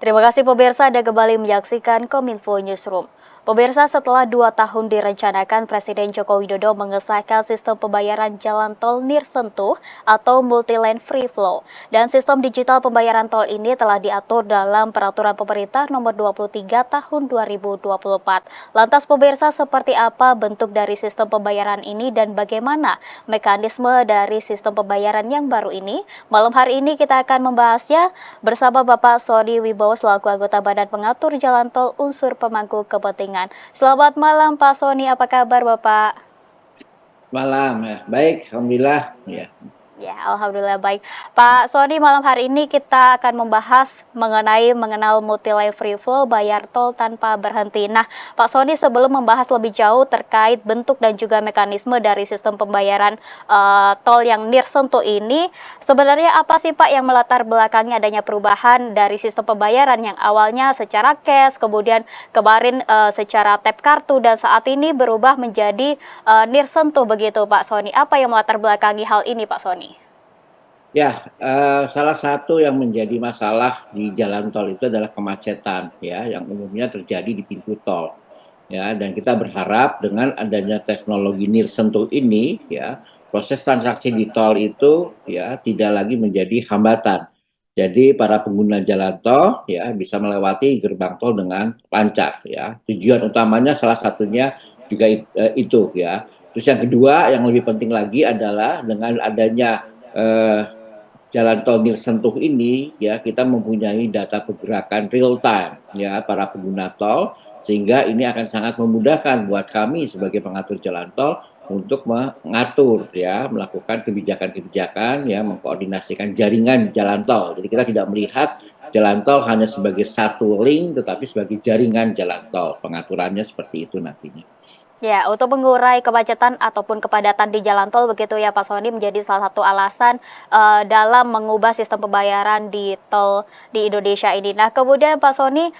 Terima kasih pemirsa Anda kembali menyaksikan Kominfo Newsroom. Pemirsa, setelah 2 tahun direncanakan, Presiden Joko Widodo mengesahkan sistem pembayaran jalan tol Nirsentuh atau Multi-Lane Free Flow. Dan sistem digital pembayaran tol ini telah diatur dalam Peraturan Pemerintah Nomor 23 Tahun 2024. Lantas pemirsa, seperti apa bentuk dari sistem pembayaran ini dan bagaimana mekanisme dari sistem pembayaran yang baru ini? Malam hari ini kita akan membahasnya bersama Bapak Sony Wibowo selaku anggota Badan Pengatur Jalan Tol Unsur Pemangku Kepentingan. Selamat malam Pak Sony, apa kabar Bapak? Malam, ya. Baik, alhamdulillah. Ya. Ya, alhamdulillah baik. Pak Sony, malam hari ini kita akan membahas mengenal multi-lane free flow bayar tol tanpa berhenti. Nah, Pak Sony, sebelum membahas lebih jauh terkait bentuk dan juga mekanisme dari sistem pembayaran tol yang Nirsentuh ini, sebenarnya apa sih Pak yang melatar belakangi adanya perubahan dari sistem pembayaran yang awalnya secara cash, kemudian kemarin secara tap kartu dan saat ini berubah menjadi Nirsentuh begitu Pak Sony. Apa yang melatar belakangi hal ini Pak Sony? Ya, salah satu yang menjadi masalah di jalan tol itu adalah kemacetan, ya, yang umumnya terjadi di pintu tol. Ya, dan kita berharap dengan adanya teknologi Nirsentuh ini, ya, proses transaksi di tol itu, ya, tidak lagi menjadi hambatan. Jadi para pengguna jalan tol, ya, bisa melewati gerbang tol dengan lancar, ya. Tujuan utamanya salah satunya juga itu, ya. Terus yang kedua, yang lebih penting lagi adalah dengan adanya eh, jalan tol Nirsentuh ini, ya, kita mempunyai data pergerakan real time, ya, para pengguna tol, sehingga ini akan sangat memudahkan buat kami sebagai pengatur jalan tol untuk mengatur, ya, melakukan kebijakan-kebijakan, ya, mengkoordinasikan jaringan jalan tol. Jadi kita tidak melihat jalan tol hanya sebagai satu link, tetapi sebagai jaringan jalan tol. Pengaturannya seperti itu nantinya. Ya, untuk mengurai kemacetan ataupun kepadatan di jalan tol begitu ya Pak Sony menjadi salah satu alasan dalam mengubah sistem pembayaran di tol di Indonesia ini. Nah, kemudian Pak Sony,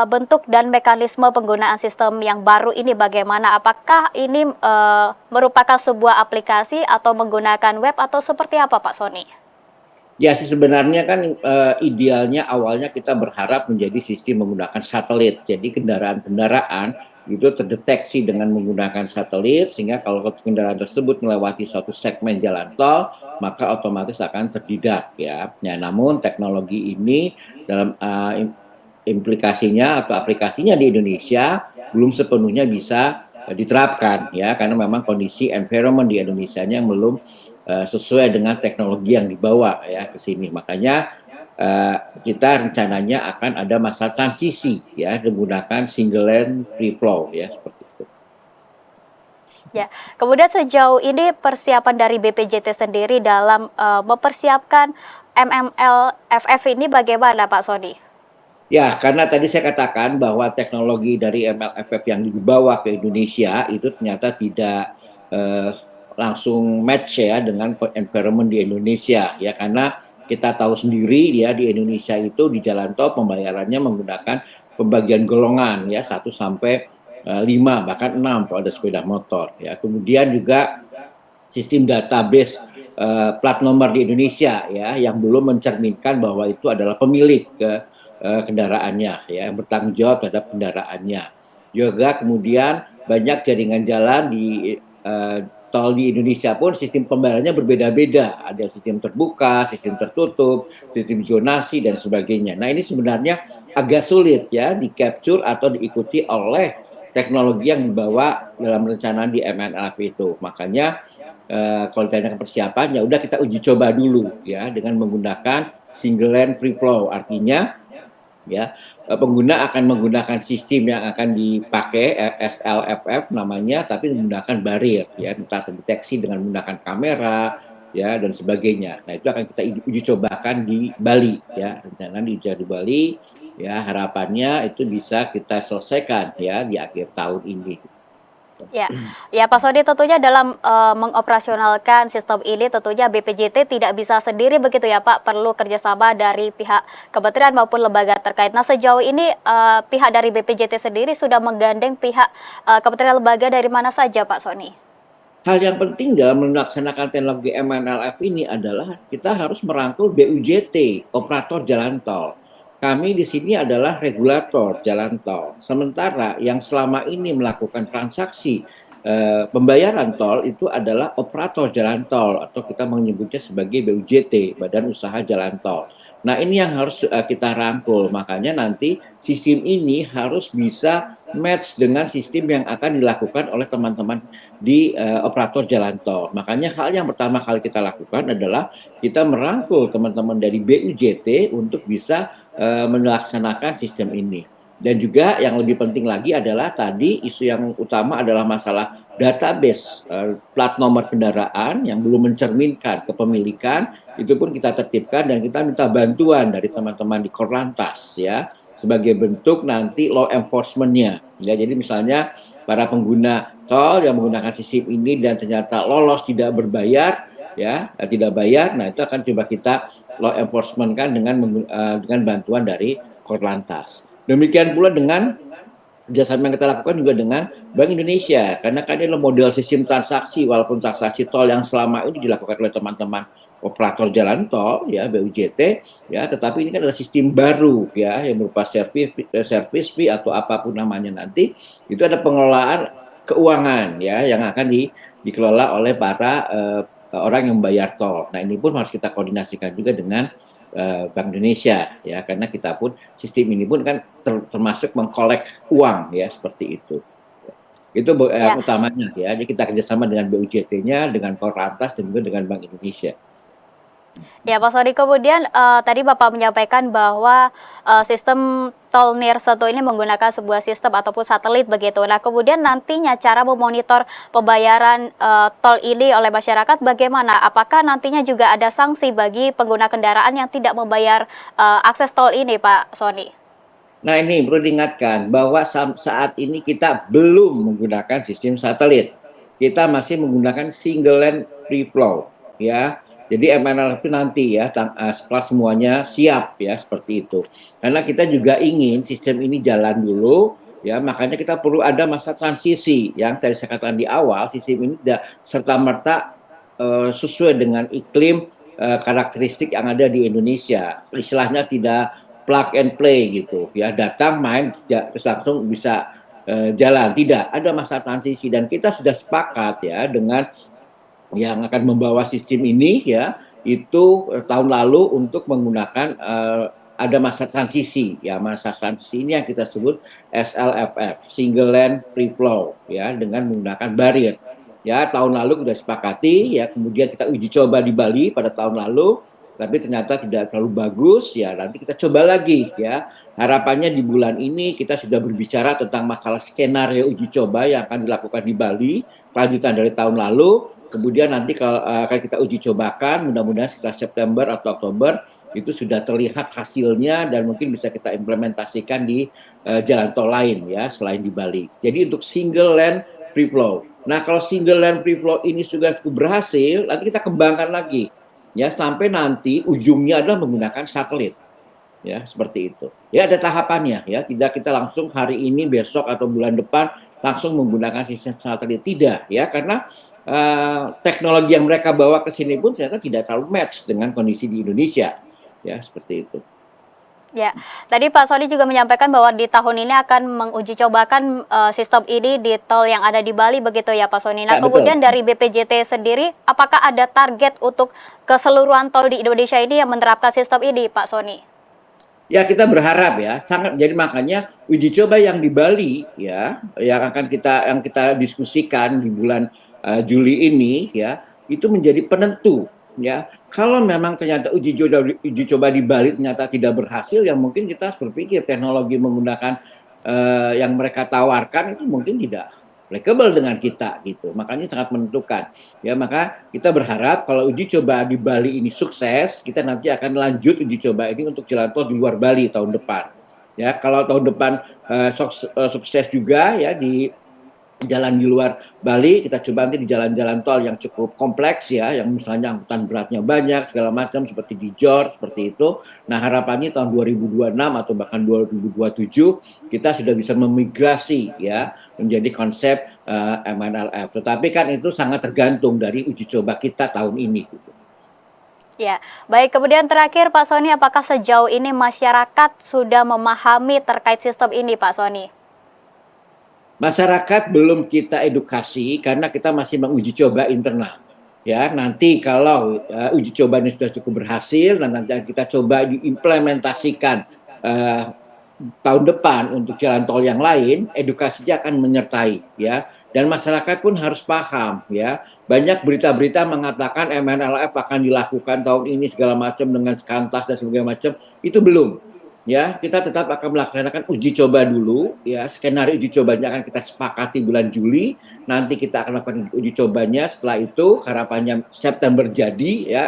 bentuk dan mekanisme penggunaan sistem yang baru ini bagaimana? Apakah ini merupakan sebuah aplikasi atau menggunakan web atau seperti apa Pak Sony? Ya sih sebenarnya kan idealnya awalnya kita berharap menjadi sistem menggunakan satelit. Jadi kendaraan-kendaraan itu terdeteksi dengan menggunakan satelit sehingga kalau kendaraan tersebut melewati suatu segmen jalan tol maka otomatis akan terdidak, ya. Ya, namun teknologi ini dalam implikasinya atau aplikasinya di Indonesia belum sepenuhnya bisa diterapkan, ya, karena memang kondisi environment di Indonesia-nya yang belum sesuai dengan teknologi yang dibawa, ya, ke sini. Makanya kita rencananya akan ada masa transisi, ya, menggunakan single lane free flow, ya, seperti itu. Ya, kemudian sejauh ini persiapan dari BPJT sendiri dalam mempersiapkan MMLFF ini bagaimana Pak Sony? Ya, karena tadi saya katakan bahwa teknologi dari MLFF yang dibawa ke Indonesia itu ternyata tidak eh, langsung match, ya, dengan environment di Indonesia, ya, karena kita tahu sendiri, ya, di Indonesia itu di jalan tol pembayarannya menggunakan pembagian golongan, ya, 1 sampai 5 bahkan 6 kalau ada sepeda motor, ya. Kemudian juga sistem database plat nomor di Indonesia, ya, yang belum mencerminkan bahwa itu adalah pemilik kendaraannya, ya, yang bertanggung jawab terhadap kendaraannya. Juga kemudian banyak jaringan jalan di tol di Indonesia pun sistem pembayarannya berbeda-beda. Ada sistem terbuka, sistem tertutup, sistem zonasi dan sebagainya. Nah, ini sebenarnya agak sulit, ya, di capture atau diikuti oleh teknologi yang dibawa dalam rencana di MNLF itu. Makanya kalau ditanya persiapan, ya udah kita uji coba dulu, ya, dengan menggunakan single lane free flow. Artinya, ya, pengguna akan menggunakan sistem yang akan dipakai SLFF namanya, tapi menggunakan barrier, ya, entah terdeteksi dengan menggunakan kamera, ya, dan sebagainya. Nah, itu akan kita uji cobakan di Bali, ya, rencana diuji di Bali, ya, harapannya itu bisa kita selesaikan, ya, di akhir tahun ini. Ya, ya Pak Sony tentunya dalam mengoperasionalkan sistem ini tentunya BPJT tidak bisa sendiri begitu ya Pak, perlu kerjasama dari pihak kementerian maupun lembaga terkait. Nah sejauh ini pihak dari BPJT sendiri sudah menggandeng pihak kementerian lembaga dari mana saja Pak Sony? Hal yang penting dalam melaksanakan teknologi MNLF ini adalah kita harus merangkul BUJT, operator jalan tol. Kami di sini adalah regulator jalan tol. Sementara yang selama ini melakukan transaksi pembayaran tol itu adalah operator jalan tol atau kita menyebutnya sebagai BUJT, Badan Usaha Jalan Tol. Nah, ini yang harus kita rangkul. Makanya nanti sistem ini harus bisa match dengan sistem yang akan dilakukan oleh teman-teman di operator jalan tol. Makanya hal yang pertama kali kita lakukan adalah kita merangkul teman-teman dari BUJT untuk bisa melaksanakan sistem ini. Dan juga yang lebih penting lagi adalah tadi isu yang utama adalah masalah database plat nomor kendaraan yang belum mencerminkan kepemilikan, itu pun kita tertibkan dan kita minta bantuan dari teman-teman di Korlantas ya sebagai bentuk nanti law enforcement-nya. Ya, jadi misalnya para pengguna tol yang menggunakan sistem ini dan ternyata lolos tidak berbayar ya, tidak bayar, nah itu akan coba kita law enforcement kan dengan bantuan dari Korlantas. Demikian pula dengan kerjasama yang kita lakukan juga dengan Bank Indonesia, karena kan ini model sistem transaksi, walaupun transaksi tol yang selama ini dilakukan oleh teman-teman operator jalan tol ya BUJT ya, tetapi ini kan adalah sistem baru ya yang berupa service fee atau apapun namanya nanti, itu ada pengelolaan keuangan ya yang akan dikelola oleh para orang yang membayar tol. Nah, ini pun harus kita koordinasikan juga dengan Bank Indonesia ya, karena kita pun sistem ini pun kan termasuk mengkolek uang ya seperti itu. Itu Ya, yang utamanya ya. Jadi kita kerjasama dengan BUJT-nya, dengan Korlantas dan juga dengan Bank Indonesia. ya Pak Sodi, kemudian tadi Bapak menyampaikan bahwa sistem tol Nirseto ini menggunakan sebuah sistem ataupun satelit begitu. Nah, kemudian nantinya cara memonitor pembayaran tol ini oleh masyarakat bagaimana? Apakah nantinya juga ada sanksi bagi pengguna kendaraan yang tidak membayar akses tol ini, Pak Soni? Nah, ini perlu diingatkan bahwa saat ini kita belum menggunakan sistem satelit. Kita masih menggunakan single lane free flow ya. Jadi MNL itu nanti ya setelah semuanya siap ya seperti itu. Karena kita juga ingin sistem ini jalan dulu ya, makanya kita perlu ada masa transisi yang tadi saya katakan di awal, sistem ini tidak serta merta sesuai dengan iklim karakteristik yang ada di Indonesia. Istilahnya tidak plug and play gitu ya, datang main terus langsung bisa jalan, tidak, ada masa transisi dan kita sudah sepakat ya dengan yang akan membawa sistem ini ya itu tahun lalu untuk menggunakan ada masa transisi ya, masa transisi ini yang kita sebut SLFF, single lane free flow ya, dengan menggunakan barrier ya. Tahun lalu sudah sepakati ya, kemudian kita uji coba di Bali pada tahun lalu tapi ternyata tidak terlalu bagus ya, nanti kita coba lagi ya. Harapannya di bulan ini kita sudah berbicara tentang masalah skenario uji coba yang akan dilakukan di Bali, lanjutan dari tahun lalu. Kemudian nanti kalau akan kita uji cobakan, mudah-mudahan sekitar September atau Oktober itu sudah terlihat hasilnya dan mungkin bisa kita implementasikan di jalan tol lain ya selain di Bali. Jadi untuk single lane free flow. Nah, kalau single lane free flow ini sudah cukup berhasil, nanti kita kembangkan lagi ya sampai nanti ujungnya adalah menggunakan satelit ya, seperti itu ya. Ada tahapannya ya, tidak kita langsung hari ini besok atau bulan depan langsung menggunakan sistem satelit, tidak ya, karena teknologi yang mereka bawa ke sini pun ternyata tidak terlalu match dengan kondisi di Indonesia ya, seperti itu. Ya, tadi Pak Soni juga menyampaikan bahwa di tahun ini akan menguji cobakan sistem ini di tol yang ada di Bali begitu ya Pak Soni. Nah, Ya, betul. kemudian dari BPJT sendiri, apakah ada target untuk keseluruhan tol di Indonesia ini yang menerapkan sistem ini Pak Soni? Ya, kita berharap ya, sangat. Jadi makanya uji coba yang di Bali ya, yang kita diskusikan di bulan Juli ini ya, itu menjadi penentu ya. Kalau memang ternyata uji coba di Bali ternyata tidak berhasil, ya mungkin kita harus berpikir teknologi menggunakan yang mereka tawarkan itu mungkin tidak applicable dengan kita gitu. Makanya sangat menentukan. Ya, maka kita berharap kalau uji coba di Bali ini sukses, kita nanti akan lanjut uji coba ini untuk jalan tol di luar Bali tahun depan. Ya, kalau tahun depan sukses juga ya di jalan di luar Bali, kita coba nanti di jalan-jalan tol yang cukup kompleks ya, yang misalnya angkutan beratnya banyak segala macam seperti di Jor seperti itu. Nah, harapannya tahun 2026 atau bahkan 2027 kita sudah bisa memigrasi ya menjadi konsep MNLF. Tetapi kan itu sangat tergantung dari uji coba kita tahun ini gitu. Ya, baik. Kemudian terakhir Pak Sony, apakah sejauh ini masyarakat sudah memahami terkait sistem ini, Pak Sony? Masyarakat belum kita edukasi karena kita masih menguji coba internal. Ya, nanti kalau uji coba ini sudah cukup berhasil dan nanti kita coba diimplementasikan uh, tahun depan untuk jalan tol yang lain, edukasinya akan menyertai ya. Dan masyarakat pun harus paham ya. Banyak berita-berita mengatakan MNLF akan dilakukan tahun ini segala macam dengan kantas dan segala macam, itu belum. Ya, kita tetap akan melaksanakan uji coba dulu ya. Skenario uji cobanya akan kita sepakati bulan Juli. Nanti kita akan lakukan uji cobanya. Setelah itu harapannya September jadi ya,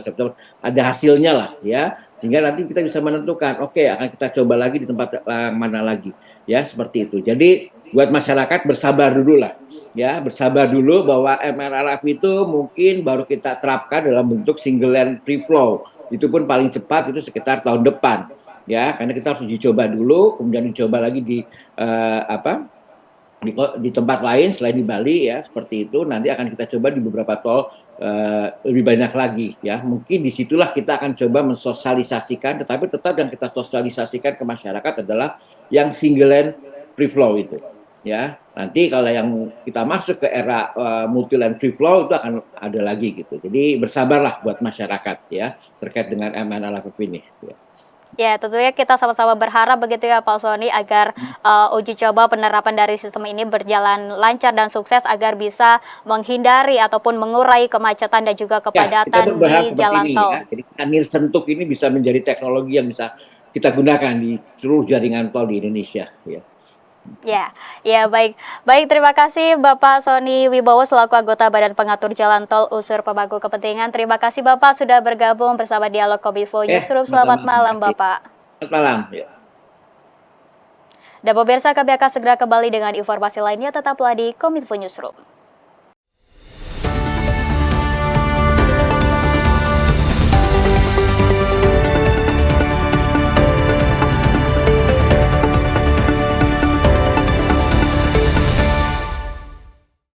September ada hasilnya lah ya, sehingga nanti kita bisa menentukan oke, akan kita coba lagi di tempat mana lagi ya, seperti itu. Jadi buat masyarakat bersabar dulu lah ya, bersabar dulu bahwa MRLF itu mungkin baru kita terapkan dalam bentuk single lane free flow, itu pun paling cepat itu sekitar tahun depan ya, karena kita harus uji coba dulu, kemudian dicoba lagi di apa di tempat lain selain di Bali ya, seperti itu. Nanti akan kita coba di beberapa tol lebih banyak lagi ya. Mungkin disitulah kita akan coba mensosialisasikan, tetapi tetap yang kita sosialisasikan ke masyarakat adalah yang single lane free flow itu ya. Nanti kalau yang kita masuk ke era multi lane free flow itu akan ada lagi gitu. Jadi bersabarlah buat masyarakat ya terkait dengan MNLF ini ya. Ya, tentunya kita sama-sama berharap begitu ya Pak Sony agar uji coba penerapan dari sistem ini berjalan lancar dan sukses agar bisa menghindari ataupun mengurai kemacetan dan juga Ya, kita kepadatan berharap di seperti jalan ini ya. tol. Jadi Sentuk ini bisa menjadi teknologi yang bisa kita gunakan di seluruh jaringan tol di Indonesia ya. Ya, ya baik. Baik, terima kasih Bapak Sony Wibowo selaku anggota Badan Pengatur Jalan Tol Unsur Pemangku Kepentingan. Terima kasih Bapak sudah bergabung bersama Dialog Kominfo Newsroom. Selamat Sama-sama. malam Bapak. Selamat malam ya. Dan pemirsa, kami akan segera kembali dengan informasi lainnya, tetaplah di Kominfo Newsroom.